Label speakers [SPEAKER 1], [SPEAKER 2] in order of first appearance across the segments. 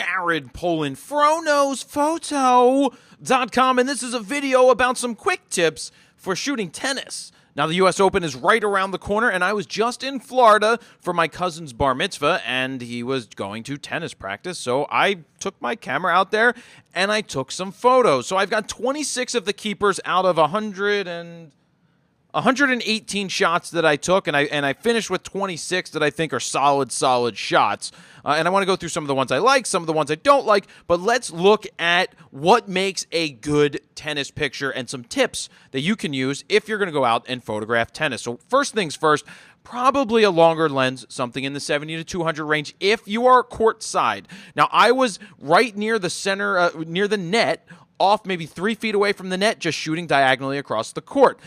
[SPEAKER 1] Jared Polin, FroKnowsPhoto.com, and this is a video about some quick tips for shooting tennis. Now, the U.S. Open is right around the corner, and I was just in Florida for my cousin's bar mitzvah, and he was going to tennis practice, so I took my camera out there, and I took some photos. So I've got 26 of the keepers out of 118 shots that I took, and I finished with 26 that I think are solid shots. And I want to go through some of the ones I like, some of the ones I don't like, but let's look at what makes a good tennis picture and some tips that you can use if you're going to go out and photograph tennis. So first things first, probably a longer lens, something in the 70 to 200 range if you are court side. Now, I was right near the center, near the net, off maybe 3 feet away from the net, just shooting diagonally across the court.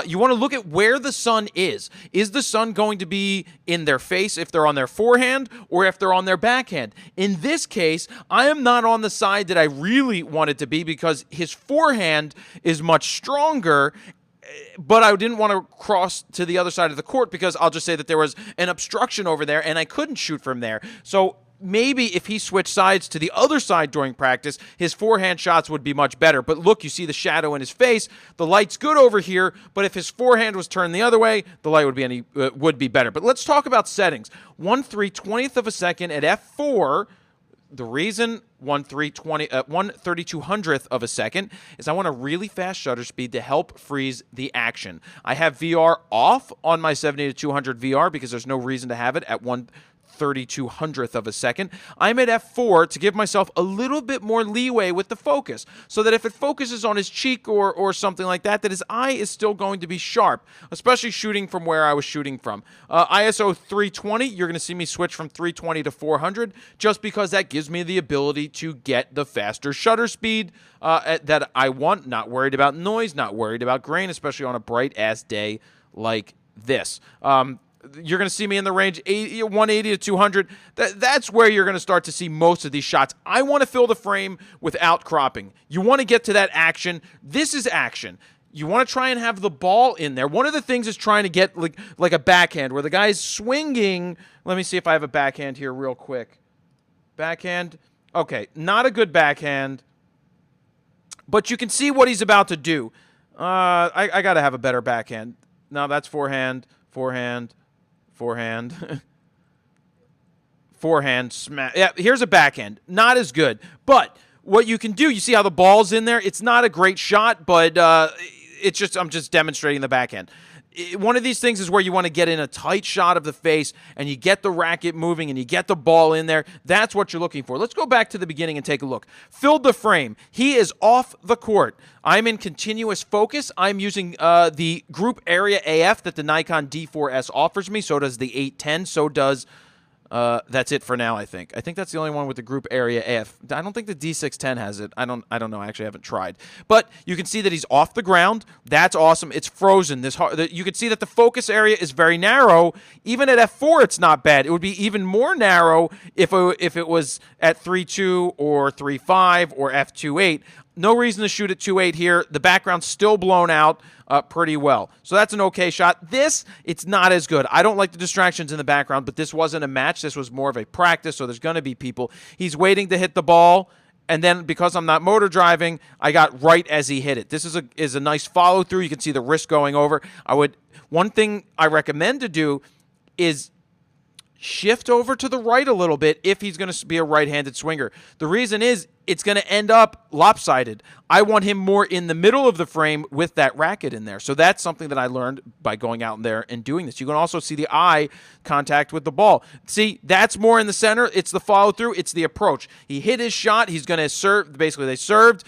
[SPEAKER 1] You want to look at where the sun is. Is the sun going to be in their face if they're on their forehand or if they're on their backhand? In this case, I am not on the side that I really want it to be because his forehand is much stronger, but I didn't want to cross to the other side of the court because I'll just say that there was an obstruction over there and I couldn't shoot from there. So maybe if he switched sides to the other side during practice, his forehand shots would be much better. But look, you see the shadow in his face. The light's good over here, but if his forehand was turned the other way, the light would be better. But let's talk about settings. 1/3/20th of a second at f4. The reason 1/3200th of a second is I want a really fast shutter speed to help freeze the action. I have VR off on my 70 to 200 VR because there's no reason to have it at 1/3200th of a second. I'm at f4 to give myself a little bit more leeway with the focus so that if it focuses on his cheek or something like that, that his eye is still going to be sharp, especially shooting from where I was shooting from. ISO 320, you're going to see me switch from 320 to 400 just because that gives me the ability to get the faster shutter speed that I want. Not worried about noise, not worried about grain, especially on a bright-ass day like this. You're going to see me in the range 180 to 200. That's where you're going to start to see most of these shots. I want to fill the frame without cropping. You want to get to that action. This is action. You want to try and have the ball in there. One of the things is trying to get like a backhand where the guy's swinging. Let me see if I have a backhand here real quick. Backhand. Okay, not a good backhand. But you can see what he's about to do. I got to have a better backhand. No, that's forehand, forehand. Forehand, smash. Yeah, here's a backhand. Not as good. But what you can do, you see how the ball's in there? It's not a great shot, but I'm just demonstrating the backhand. One of these things is where you want to get in a tight shot of the face and you get the racket moving and you get the ball in there. That's what you're looking for. Let's go back to the beginning and take a look. Filled the frame. He is off the court. I'm in continuous focus. I'm using the group area AF that the Nikon D4S offers me. So does the 810. So does... that's it for now, I think. I think that's the only one with the group area AF. I don't think the D610 has it. I don't know. I actually haven't tried. But you can see that he's off the ground. That's awesome. It's frozen. You can see that the focus area is very narrow. Even at f4, it's not bad. It would be even more narrow if it was at 3.2 or 3.5 or f2.8. No reason to shoot at 2.8 here. The background's still blown out pretty well. So that's an okay shot. This, it's not as good. I don't like the distractions in the background, but this wasn't a match. This was more of a practice, so there's going to be people. He's waiting to hit the ball, and then because I'm not motor driving, I got right as he hit it. This is a nice follow-through. You can see the wrist going over. One thing I recommend to do is shift over to the right a little bit if he's going to be a right-handed swinger. The reason is it's going to end up lopsided. I want him more in the middle of the frame with that racket in there. So that's something that I learned by going out in there and doing this. You can also see the eye contact with the ball. See, that's more in the center. It's the follow-through. It's the approach. He hit his shot. He's going to serve. Basically, they served.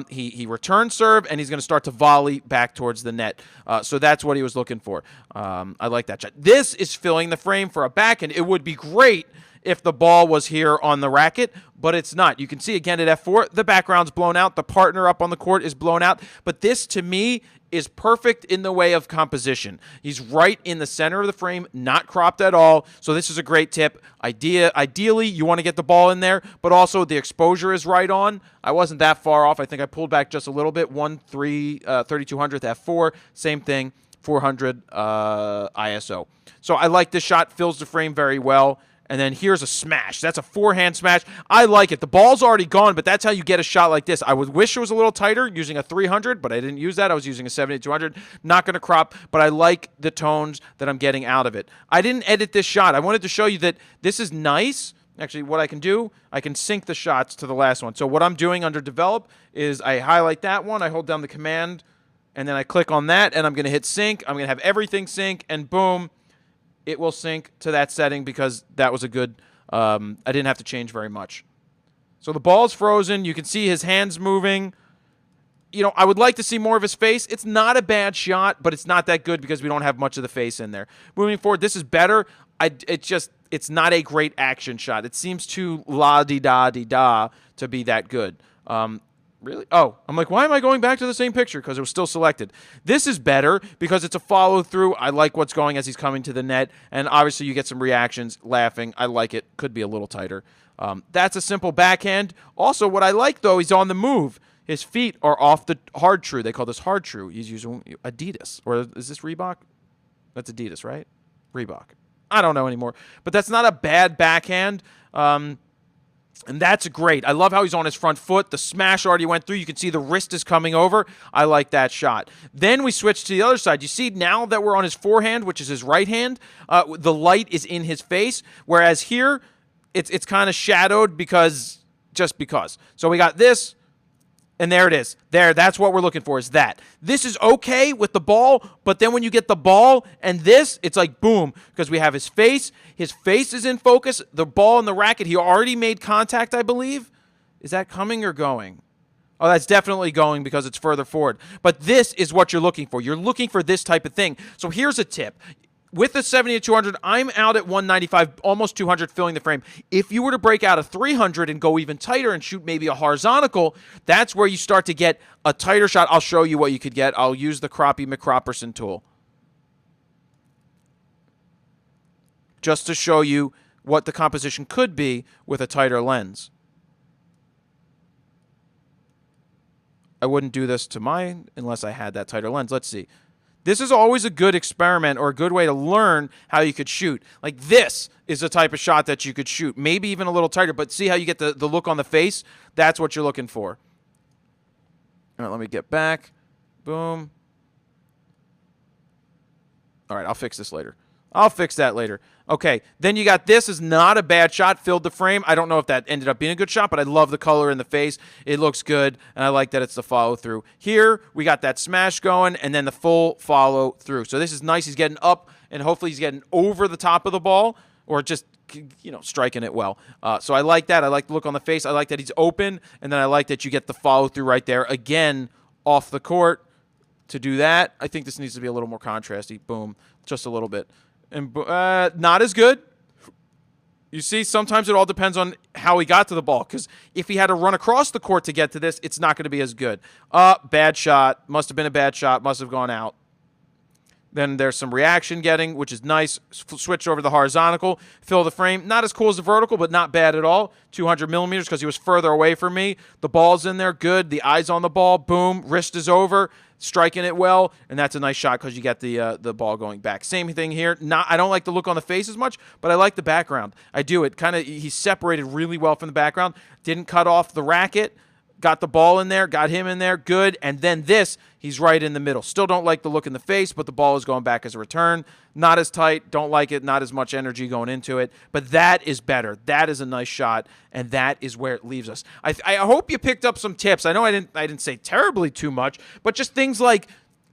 [SPEAKER 1] He returned serve, and he's going to start to volley back towards the net. So that's what he was looking for. I like that shot. This is filling the frame for a backhand. It would be great if the ball was here on the racket, but it's not. You can see again at f4, the background's blown out. The partner up on the court is blown out. But this, to me, is perfect in the way of composition. He's right in the center of the frame, not cropped at all. So this is a great tip. Ideally, you want to get the ball in there, but also the exposure is right on. I wasn't that far off. I think I pulled back just a little bit. 3200th f4, same thing, 400 ISO. So I like this shot, fills the frame very well. And then here's a smash. That's a forehand smash. I like it. The ball's already gone, but that's how you get a shot like this. I would wish it was a little tighter using a 300, but I didn't use that. I was using a 70-200. Not going to crop, but I like the tones that I'm getting out of it. I didn't edit this shot. I wanted to show you that this is nice. Actually, what I can do, I can sync the shots to the last one. So what I'm doing under develop is I highlight that one. I hold down the command, and then I click on that, and I'm going to hit sync. I'm going to have everything sync, and boom, it will sync to that setting because that was a good, I didn't have to change very much. So the ball's frozen. You can see his hands moving. You know, I would like to see more of his face. It's not a bad shot, but it's not that good because we don't have much of the face in there. Moving forward, this is better. It's not a great action shot. It seems too la-di-da-di-da to be that good. Really? Oh, I'm like, why am I going back to the same picture? Because it was still selected. This is better because it's a follow-through. I like what's going as he's coming to the net, and obviously you get some reactions, laughing. I like it. Could be a little tighter. That's a simple backhand. Also, what I like, though, he's on the move. His feet are off the hard true. They call this hard true. He's using Adidas. Or is this Reebok? That's Adidas, right? Reebok. I don't know anymore. But that's not a bad backhand. And that's great. I love how he's on his front foot. The smash already went through. You can see the wrist is coming over. I like that shot. Then we switch to the other side. You see now that we're on his forehand, which is his right hand, the light is in his face. Whereas here, it's kind of shadowed just because. So we got this. And there it is. There, that's what we're looking for is that. This is okay with the ball, but then when you get the ball and this, it's like boom, because we have his face. His face is in focus. The ball and the racket, he already made contact, I believe. Is that coming or going? Oh, that's definitely going because it's further forward. But this is what you're looking for. You're looking for this type of thing. So here's a tip. With the 70-200, I'm out at 195, almost 200, filling the frame. If you were to break out a 300 and go even tighter and shoot maybe a horizontal, that's where you start to get a tighter shot. I'll show you what you could get. I'll use the Crappie McCropperson tool just to show you what the composition could be with a tighter lens. I wouldn't do this to mine unless I had that tighter lens. Let's see. This is always a good experiment or a good way to learn how you could shoot. Like this is the type of shot that you could shoot. Maybe even a little tighter, but see how you get the look on the face? That's what you're looking for. All right, let me get back. Boom. All right, I'll fix this later. I'll fix that later. Okay, then you got this is not a bad shot, filled the frame. I don't know if that ended up being a good shot, but I love the color in the face. It looks good, and I like that it's the follow-through. Here, we got that smash going, and then the full follow-through. So this is nice. He's getting up, and hopefully he's getting over the top of the ball, or just, you know, striking it well. So I like that. I like the look on the face. I like that he's open, and then I like that you get the follow-through right there. Again, off the court. To do that, I think this needs to be a little more contrasty. Boom, just a little bit. And not as good. You see, sometimes it all depends on how he got to the ball. Because if he had to run across the court to get to this, it's not going to be as good. Bad shot. Must have been a bad shot. Must have gone out. Then there's some reaction getting, which is nice. Switch over to the horizontal. Fill the frame. Not as cool as the vertical, but not bad at all. 200 millimeters because he was further away from me. The ball's in there. Good. The eye's on the ball. Boom. Wrist is over. Striking it well, and that's a nice shot because you get the ball going back. Same thing here. I don't like the look on the face as much, but I like the background. I do. It kind of he's separated really well from the background. Didn't cut off the racket. Got the ball in there. Got him in there. Good. And then this, he's right in the middle. Still don't like the look in the face, but the ball is going back as a return. Not as tight. Don't like it. Not as much energy going into it. But that is better. That is a nice shot, and that is where it leaves us. I hope you picked up some tips. I know I didn't say terribly too much, but just things like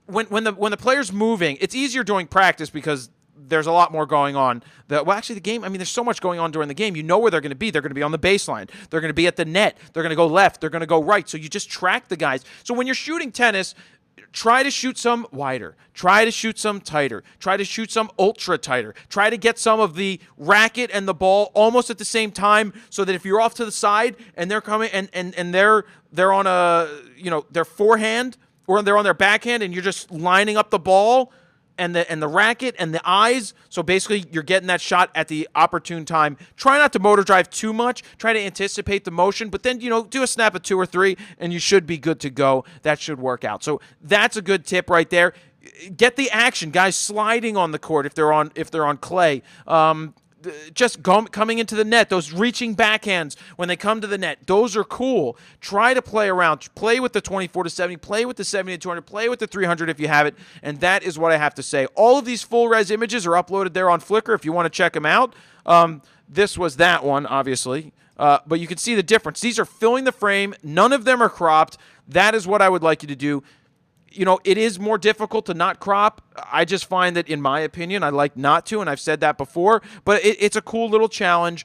[SPEAKER 1] when the player's moving, it's easier during practice because there's a lot more going on. Actually, the game, I mean, there's so much going on during the game. You know where they're going to be. They're going to be on the baseline. They're going to be at the net. They're going to go left. They're going to go right. So you just track the guys. So when you're shooting tennis, try to shoot some wider. Try to shoot some tighter. Try to shoot some ultra tighter. Try to get some of the racket and the ball almost at the same time so that if you're off to the side and they're coming and they're on their forehand or they're on their backhand and you're just lining up the ball and the racket and the eyes. So basically, you're getting that shot at the opportune time. Try not to motor drive too much. Try to anticipate the motion, but then, do a snap of 2 or 3, and you should be good to go. That should work out. So that's a good tip right there. Get the action, guys sliding on the court if they're on clay. just coming into the net, those reaching backhands when they come to the net, those are cool. Try to play around. Play with the 24-70, play with the 70-200, play with the 300 if you have it, and that is what I have to say. All of these full-res images are uploaded there on Flickr if you want to check them out. This was that one, obviously, but you can see the difference. These are filling the frame. None of them are cropped. That is what I would like you to do. You know, it is more difficult to not crop. I just find that, in my opinion, I like not to, and I've said that before. But it's a cool little challenge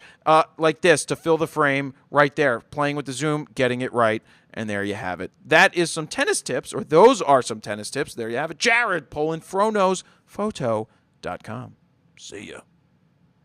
[SPEAKER 1] like this to fill the frame right there. Playing with the zoom, getting it right, and there you have it. That is some tennis tips, or those are some tennis tips. There you have it. Jared, PolandFroKnowsPhoto.com. See ya.